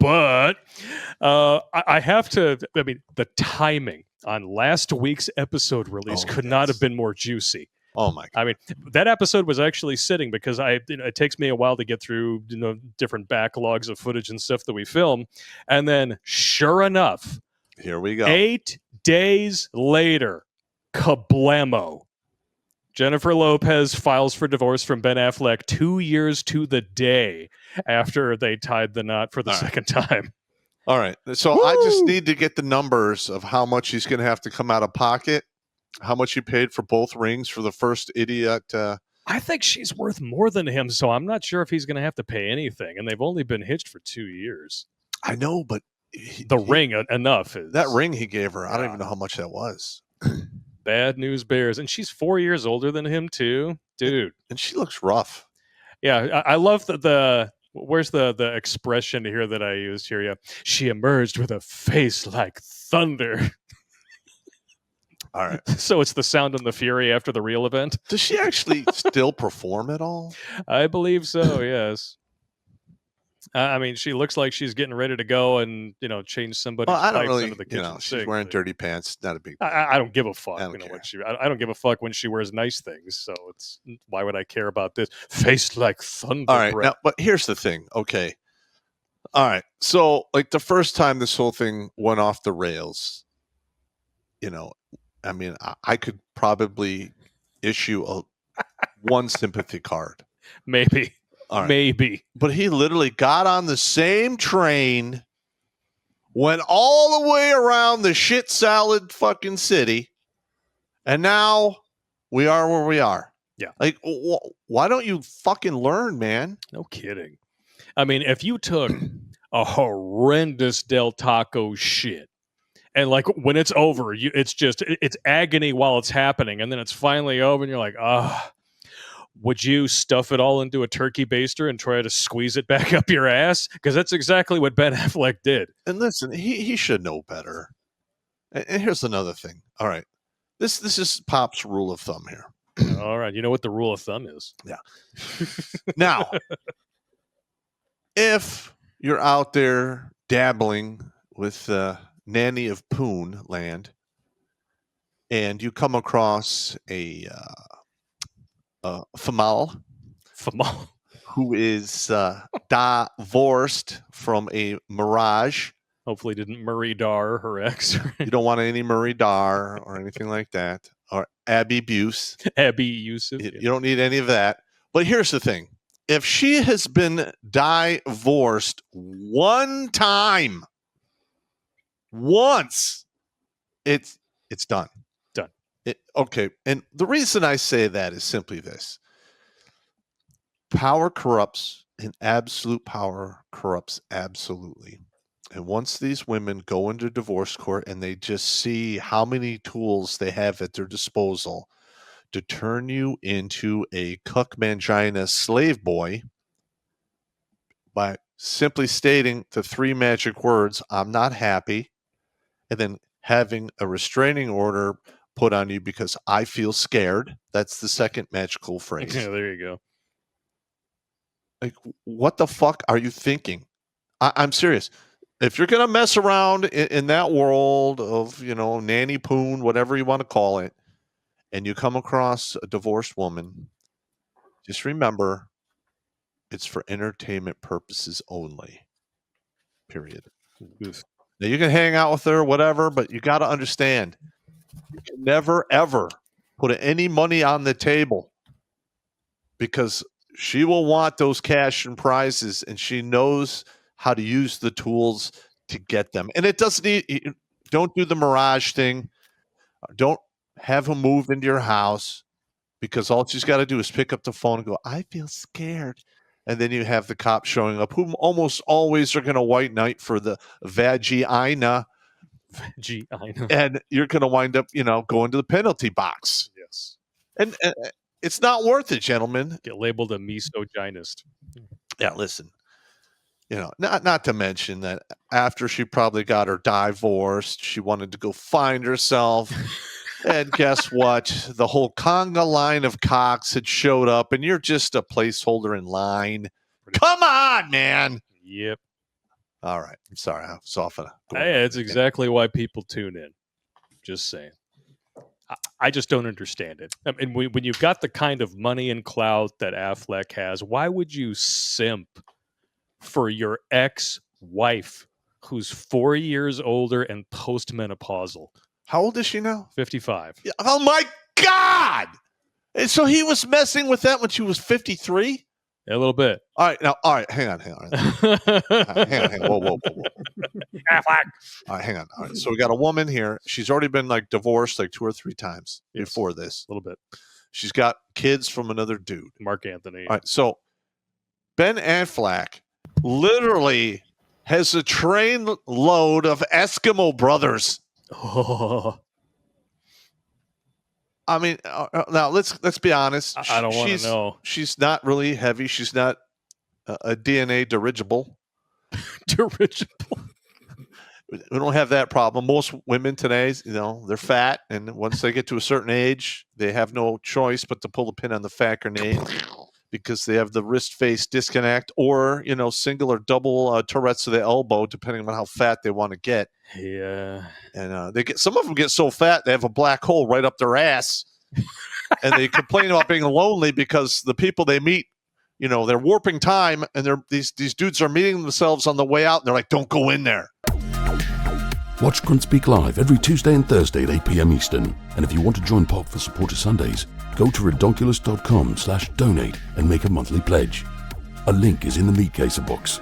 But I have to, I mean, the timing on last week's episode release could not have been more juicy. Oh my God. I mean, that episode was actually sitting because it takes me a while to get through, different backlogs of footage and stuff that we film. And then sure enough, here we go. 8 days later, kablamo. Jennifer Lopez files for divorce from Ben Affleck 2 years to the day after they tied the knot for the second time. All right. So I just need to get the numbers of how much he's going to have to come out of pocket. How much he paid for both rings for the first idiot? I think she's worth more than him, so I'm not sure if he's going to have to pay anything. And they've only been hitched for 2 years. I know, but the ring enough is that ring he gave her. I don't even know how much that was. Bad news bears, and she's 4 years older than him too, dude. And she looks rough. Yeah, I love the. Where's the expression here that I used here? Yeah, she emerged with a face like thunder. All right. So it's the Sound and the Fury after the real event. Does she actually still perform at all? I believe so, yes. I mean, she looks like she's getting ready to go and, change somebody's pipes into the kitchen she's sink. wearing dirty pants. Not a big deal. I don't give a fuck. I don't give a fuck when she wears nice things. So why would I care about this? Face like thunder. All right. Now, but here's the thing. Okay. All right. So like the first time this whole thing went off the rails, I mean, I could probably issue one sympathy card. Maybe. Right. Maybe. But he literally got on the same train, went all the way around the shit salad fucking city, and now we are where we are. Yeah. Like, why don't you fucking learn, man? No kidding. I mean, if you took a horrendous Del Taco shit, and like when it's over, it's agony while it's happening, and then it's finally over, and you're like, would you stuff it all into a turkey baster and try to squeeze it back up your ass? Because that's exactly what Ben Affleck did. And listen, he should know better. And here's another thing. All right, this is Pop's rule of thumb here. All right, you know what the rule of thumb is? Yeah. Now, if you're out there dabbling with Nanny of Poon land, and you come across a female who is divorced from a Mirage. Hopefully didn't Murray Dar her ex. You don't want any Murray Dar or anything like that. Or Abby Buse. Abby Yusuf. You don't need any of that. But here's the thing. If she has been divorced one time, once, it's done. Done. Okay. And the reason I say that is simply this. Power corrupts, and absolute power corrupts absolutely. And once these women go into divorce court and they just see how many tools they have at their disposal to turn you into a cuck mangina slave boy by simply stating the 3 magic words, I'm not happy, and then having a restraining order put on you because I feel scared. That's the second magical phrase. Yeah, there you go. Like, what the fuck are you thinking? I'm serious. If you're going to mess around in that world of, nanny poon, whatever you want to call it, and you come across a divorced woman, just remember it's for entertainment purposes only. Period. Now, you can hang out with her, whatever, but you got to understand, you can never, ever put any money on the table because she will want those cash and prizes, and she knows how to use the tools to get them. And it doesn't need, don't do the Mirage thing. Don't have him move into your house because all she's got to do is pick up the phone and go, I feel scared. And then you have the cops showing up who almost always are going to white knight for the vagina. And you're going to wind up, going to the penalty box. Yes. And it's not worth it, gentlemen. Get labeled a misogynist. Yeah, listen. Not to mention that after she probably got her divorced, she wanted to go find herself. And guess what? The whole conga line of cocks had showed up, and you're just a placeholder in line. Come on, man. Yep. All right. I'm sorry. I was off on a. Hey, it's exactly why people tune in. Just saying. I just don't understand it. I mean, when you've got the kind of money and clout that Affleck has, why would you simp for your ex-wife who's 4 years older and postmenopausal? How old is she now? 55. Yeah, oh my God! And so he was messing with that when she was 53? A little bit. All right, hang on. Hang on. Whoa. Affleck. All right, hang on. All right, so we got a woman here. She's already been like divorced like 2 or 3 times before this. A little bit. She's got kids from another dude. Mark Anthony. All right, so Ben Affleck literally has a train load of Eskimo brothers. Oh. I mean, now let's be honest. I don't want to know. She's not really heavy. She's not a DNA dirigible. Dirigible. We don't have that problem. Most women today, they're fat, and once they get to a certain age, they have no choice but to pull the pin on the fat grenade because they have the wrist-face disconnect, or single or double Tourette's of the elbow, depending on how fat they want to get. Yeah. And some of them get so fat they have a black hole right up their ass, and they complain about being lonely because the people they meet, they're warping time, and these dudes are meeting themselves on the way out, and they're like, "Don't go in there." Watch Grunt Speak live every Tuesday and Thursday at 8 p.m. Eastern. And if you want to join Pop for Supporter Sundays, go to redonkulous.com/donate and make a monthly pledge. A link is in the meat caser box.